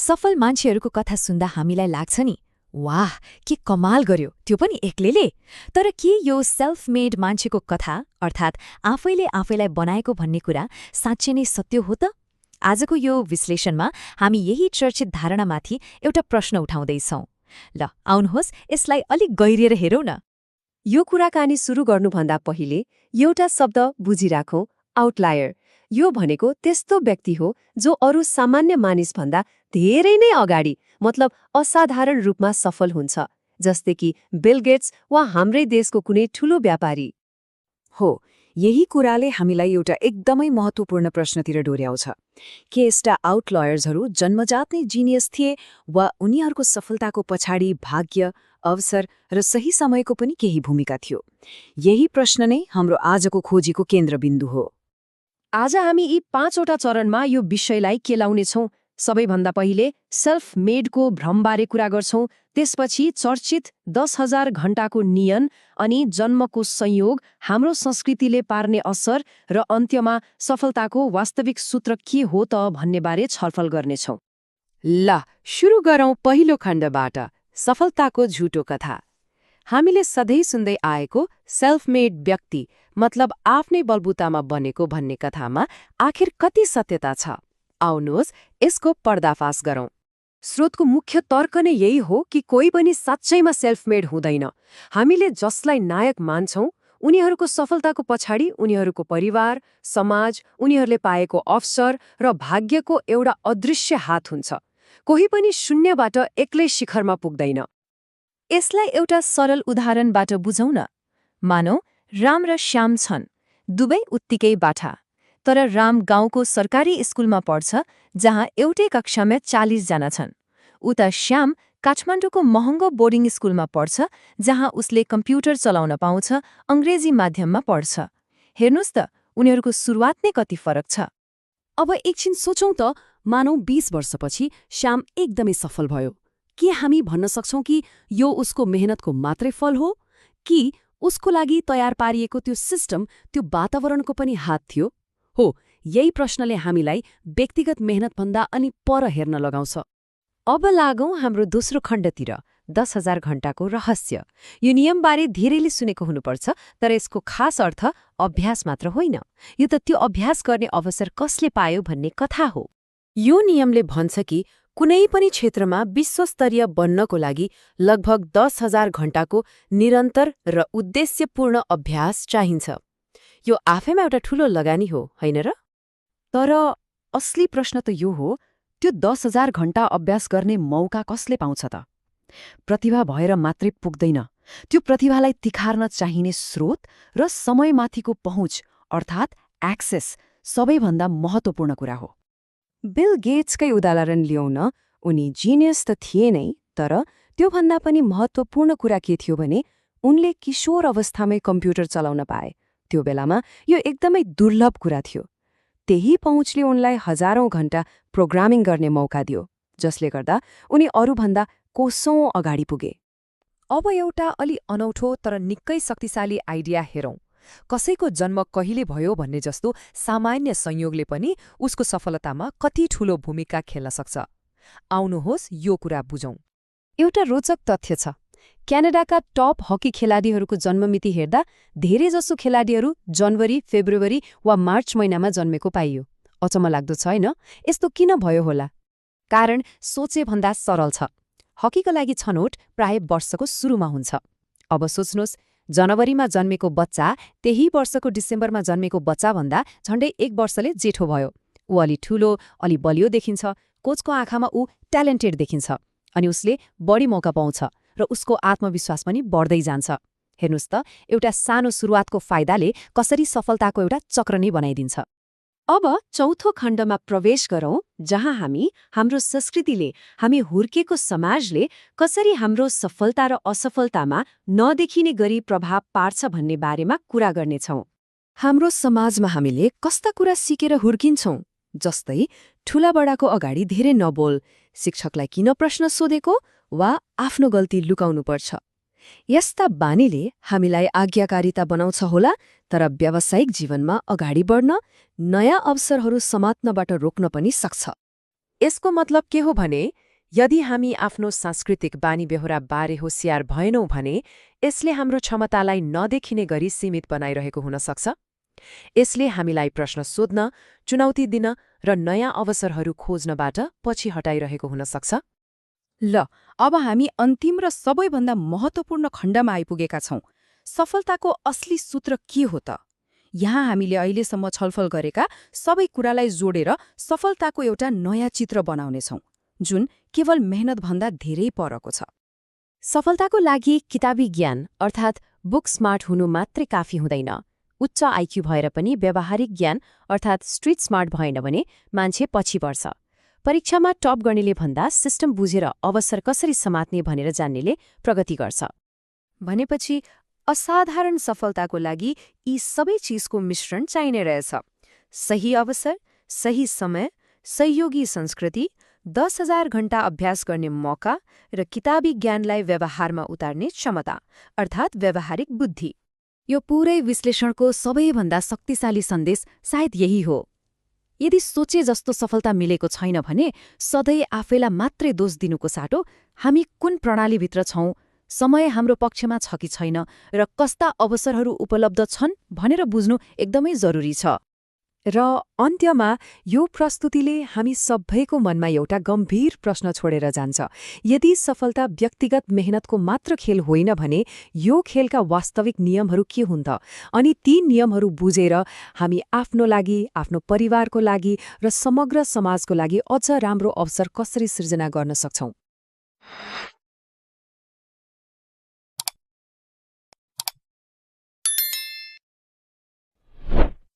सफल मान्छेहरूको कथा सुन्दा हामीलाई लाग्छ नि, वाह के कमाल गर्यो, त्यो पनि एक्लैले। तर के यो सेल्फ मेड मान्छेको कथा अर्थात् आफैले आफैलाई बनाएको भन्ने कुरा साँच्चै नै सत्य हो त? आजको यो विश्लेषणमा हामी यही चर्चित धारणामाथि एउटा प्रश्न उठाउँदैछौं। ल आउनुहोस् यसलाई अलिक गहिरिएर हेरौँ न। यो कुराकानी सुरु गर्नुभन्दा पहिले एउटा शब्द बुझिराखौं, आउटलायर। यो भनेको त्यस्तो व्यक्ति हो जो अरू सामान्य मानिसभन्दा धेरै नै अगाडि, मतलब असाधारण रूपमा सफल हुन्छ, जस्तै कि बिल गेट्स वा हाम्रै देशको कुनै ठूलो व्यापारी हो। यही कुराले हामीलाई एउटा एकदमै महत्त्वपूर्ण प्रश्नतिर डोर्याउँछ। के यस्ता आउटलायर्सहरू जन्मजात नै जिनियस थिए वा उनीहरूको सफलताको पछाडि भाग्य, अवसर र सही समयको पनि केही भूमिका थियो? यही प्रश्न नै हाम्रो आजको खोजीको केन्द्रबिन्दु हो। आज हामी यी 5वटा चरणमा यो विषयलाई केलाउनेछौं। सबैभन्दा पहिले सेल्फ मेडको भ्रमबारे कुरा गर्छौं, त्यसपछि चर्चित 10,000 घण्टाको नियन अनि जन्मको संयोग, हाम्रो संस्कृतिले पार्ने असर र अन्त्यमा सफलताको वास्तविक सूत्र के हो त भन्ने बारे छलफल गर्नेछौं। ल सुरु गरौँ पहिलो खण्डबाट, सफलताको झुटो कथा। हामीले सधैँ सुन्दै आएको सेल्फ मेड व्यक्ति मतलब आफ्नै बलबुतामा बनेको भन्ने कथामा आखिर कति सत्यता छ? आउनुहोस् यसको पर्दाफास गरौँ। स्रोतको मुख्य तर्क नै यही हो कि कोही पनि साँच्चैमा सेल्फ मेड हुँदैन। हामीले जसलाई नायक मान्छौं, उनीहरूको सफलताको पछाडि उनीहरूको परिवार, समाज, उनीहरूले पाएको अवसर र भाग्यको एउटा अदृश्य हात हुन्छ। कोही पनि शून्यबाट एक्लै शिखरमा पुग्दैन। यसलाई एउटा सरल उदाहरणबाट बुझौँ न। मानौ राम र श्याम छन्, दुवै उत्तिकै बाठा। तर राम गाउँको सरकारी स्कुलमा पढ्छ, जहाँ एउटै कक्षामा 40 जना छन्। उता श्याम काठमाडौँको महँगो बोर्डिङ स्कुलमा पढ्छ, जहाँ उसले कम्प्युटर चलाउन पाउँछ, अङ्ग्रेजी माध्यममा पढ्छ। हेर्नुहोस् त, उनीहरूको सुरुवात नै कति फरक छ। अब एकछिन सोचौँ त, मानौ 20 वर्षपछि श्याम एकदमै सफल भयो। के हामी भन्न सक्छौँ कि यो उसको मेहनतको मात्रै फल हो, कि उसको लागि तयार पारिएको त्यो सिस्टम, त्यो वातावरणको पनि हात थियो? हो, यही प्रश्नले हामीलाई व्यक्तिगत मेहनतभन्दा अनि पर हेर्न लगाउँछ। अब लागौँ हाम्रो दोस्रो खण्डतिर, 10,000 घण्टाको रहस्य। यो नियमबारे धेरैले सुनेको हुनुपर्छ, तर यसको खास अर्थ अभ्यास मात्र होइन। यो त त्यो अभ्यास गर्ने अवसर कसले पायो भन्ने कथा हो। यो नियमले भन्छ कि कुनै पनि क्षेत्रमा विश्वस्तरीय बन्नको लागि लगभग 10,000 घण्टाको निरन्तर र उद्देश्यपूर्ण अभ्यास चाहिन्छ। यो आफैमा एउटा ठूलो लगानी हो, होइन र? तर असली प्रश्न त यो हो, त्यो 10,000 घण्टा अभ्यास गर्ने मौका कसले पाउँछ त? प्रतिभा भएर मात्रै पुग्दैन। त्यो प्रतिभालाई तिखार्न चाहिने स्रोत र समयमाथिको पहुँच अर्थात् एक्सेस सबैभन्दा महत्त्वपूर्ण कुरा हो। बिल गेट्सकै उदाहरण लियौँ न। उनी जिनियस त थिए नै, तर त्योभन्दा पनि महत्त्वपूर्ण कुरा के थियो भने उनले किशोर अवस्थामै कम्प्युटर चलाउन पाए। त्यो बेलामा यो एकदमै दुर्लभ कुरा थियो। त्यही पहुँचले उनलाई हजारौं घण्टा प्रोग्रामिङ गर्ने मौका दियो, जसले गर्दा उनी अरूभन्दा कोसौं अगाडि पुगे। अब एउटा अलि अनौठो तर निकै शक्तिशाली आइडिया हेरौँ। कसैको जन्म कहिले भयो भन्ने जस्तो सामान्य संयोगले पनि उसको सफलतामा कति ठूलो भूमिका खेल्न सक्छ। आउनुहोस् यो कुरा बुझौँ। एउटा रोचक तथ्य छ। क्यानाडाका टप हकी खेलाडीहरूको जन्ममिति हेर्दा धेरैजसो खेलाडीहरू जनवरी, फेब्रुअरी वा मार्च महिनामा जन्मेको पाइयो। अचम्म लाग्दो छैन? यस्तो किन भयो होला? कारण सोचेभन्दा सरल छ। हकीका लागि छनौट प्राय वर्षको सुरुमा हुन्छ। अब सोच्नुहोस्, जनवरीमा जन्मेको बच्चा त्यही वर्षको डिसेम्बरमा जन्मेको बच्चाभन्दा झण्डै 1 वर्षले जेठो भयो। ऊ अलि ठूलो, अलि बलियो देखिन्छ, कोचको आँखामा ऊ ट्यालेन्टेड देखिन्छ, अनि उसले बढी मौका पाउँछ र उसको आत्मविश्वास पनि बढ्दै जान्छ। हेर्नुहोस् त, एउटा सानो सुरुवातको फाइदाले कसरी सफलताको एउटा चक्र नै बनाइदिन्छ। अब चौथो खण्डमा प्रवेश गरौँ, जहाँ हामी हाम्रो संस्कृतिले, हामी हुर्केको समाजले कसरी हाम्रो सफलता र असफलतामा नदेखिने गरी प्रभाव पार्छ भन्ने बारेमा कुरा गर्नेछौँ। हाम्रो समाजमा हामीले कस्ता कुरा सिकेर हुर्किन्छौँ? जस्तै ठूलाबडाको अगाडि धेरै नबोल, शिक्षकलाई किन प्रश्न सोधेको, वा आफ्नो गल्ती लुकाउनुपर्छ। यस्ता बानीले हामीलाई आज्ञाकारिता बनाउँछ होला, तर व्यावसायिक जीवनमा अगाडि बढ्न, नयाँ अवसरहरू समात्नबाट रोक्न पनि सक्छ। यसको मतलब के हो भने यदि हामी आफ्नो सांस्कृतिक बानी बेहोरा बारे होशियार भएनौं भने यसले हाम्रो क्षमतालाई नदेखिने गरी सीमित बनाइरहेको हुन सक्छ। यसले हामीलाई प्रश्न सोध्न, चुनौती दिन र नयाँ अवसरहरू खोज्नबाट पछि हटाइरहेको हुन सक्छ। ल, अब हामी अन्तिम र सबैभन्दा महत्त्वपूर्ण खण्डमा आइपुगेका छौं। सफलताको असली सूत्र के हो त? यहाँ हामीले अहिलेसम्म छलफल गरेका सबै कुरालाई जोडेर सफलताको एउटा नयाँ चित्र बनाउनेछौं, जुन केवल मेहनतभन्दा धेरै परको छ। सफलताको लागि किताबी ज्ञान अर्थात् बुक स्मार्ट हुनु मात्रै काफी हुँदैन। उच्च आइक्यू भएर पनि व्यावहारिक ज्ञान अर्थात् स्ट्रिट स्मार्ट भएन भने मान्छे पछि पर्छ। परीक्षामा टप गर्नेले भन्दा सिस्टम बुझेर अवसर कसरी समात्ने भनेर जान्नेले प्रगति गर्छ। भनेपछि असाधारण सफलताको लागि यी सबै चिजको मिश्रण चाहिने रहेछ। सही अवसर, सही समय, सहयोगी संस्कृति, 10,000 घण्टा अभ्यास गर्ने मौका र किताबी ज्ञानलाई व्यवहारमा उतार्ने क्षमता अर्थात् व्यावहारिक बुद्धि। यो पूरै विश्लेषणको सबैभन्दा शक्तिशाली सन्देश सायद यही हो। यदि सोचे जस्तो सफलता मिलेको छैन भने सधैँ आफैलाई मात्रै दोष दिनुको साटो हामी कुन प्रणालीभित्र छौं, समय हाम्रो पक्षमा छ कि छैन र कस्ता अवसरहरू उपलब्ध छन् भनेर बुझ्नु एकदमै जरुरी छ। र अन्त्यमा यो प्रस्तुतिले हामी सबैको मनमा एउटा गम्भीर प्रश्न छोडेर जान्छ। यदि सफलता व्यक्तिगत मेहनतको मात्र खेल होइन भने यो खेलका वास्तविक नियमहरू के हुन् त? अनि ती नियमहरू बुझेर हामी आफ्नो लागि, आफ्नो परिवारको लागि र समग्र समाजको लागि अझ राम्रो अवसर कसरी सृजना गर्न सक्छौं?